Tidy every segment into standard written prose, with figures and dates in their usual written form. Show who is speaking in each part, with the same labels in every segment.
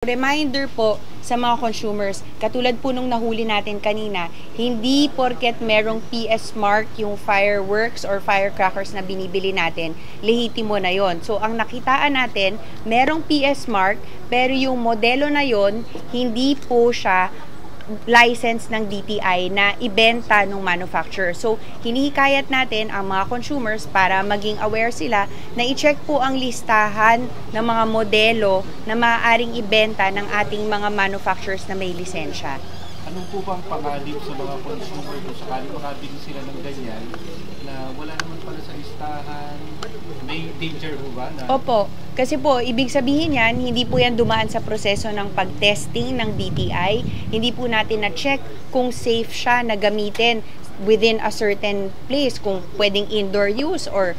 Speaker 1: Reminder po sa mga consumers, katulad po nung nahuli natin kanina, hindi porket merong PS mark yung fireworks or firecrackers na binibili natin, lehitimo na yon. So ang nakitaan natin, merong PS mark, pero yung modelo na yon, hindi po siya license ng DTI na ibenta ng manufacturer. So, hinihikayat natin ang mga consumers para maging aware sila na i-check po ang listahan ng mga modelo na maaaring ibenta ng ating mga manufacturers na may lisensya.
Speaker 2: Anong po bang pangalip sa mga consumer kung sakali makabili sila ng ganyan na wala naman pala sa listahan? May danger po ba?
Speaker 1: Opo. Kasi po, ibig sabihin yan, hindi po yan dumaan sa proseso ng pag-testing ng DTI. Hindi po natin na-check kung safe siya na gamitin within a certain place, kung pwedeng indoor use or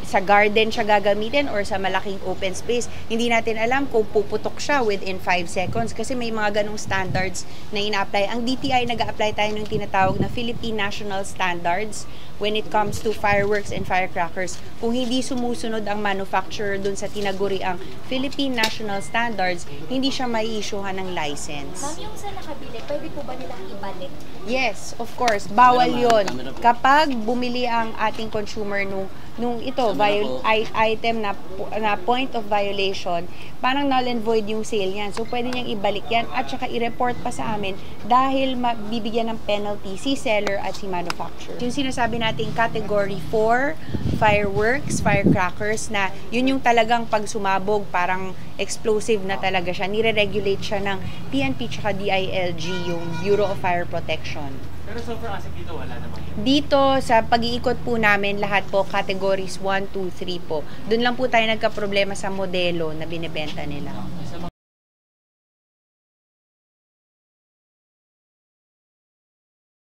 Speaker 1: sa garden siya gagamitin or sa malaking open space. Hindi natin alam kung puputok siya within 5 seconds kasi may mga ganong standards na ina-apply. Ang DTI, nag-a-apply tayo ng tinatawag na Philippine National Standards when it comes to fireworks and firecrackers. Kung hindi sumusunod ang manufacturer dun sa tinaguriang Philippine National Standards, hindi siya mai-issuehan ng license.
Speaker 3: Ma'am, yung sa nakabili, pwede po ba nilang ibalik?
Speaker 1: Yes, of course. Bawal yon. Kapag bumili ang ating consumer nung item na point of violation, parang null and void yung sale yan. So, pwede niyang ibalik yan at saka i-report pa sa amin dahil bibigyan ng penalty si seller at si manufacturer. Yung sinasabi nating category 4, fireworks, firecrackers, na yun yung talagang pag sumabog, parang explosive na talaga siya. Nire-regulate siya ng PNP tsaka DILG, yung Bureau of Fire Protection.
Speaker 2: Pero so far as dito wala naman.
Speaker 1: Dito sa pag-iikot po namin, lahat po categories 1, 2, 3 po. Doon lang po tayo nagka-problema sa modelo na binebenta nila.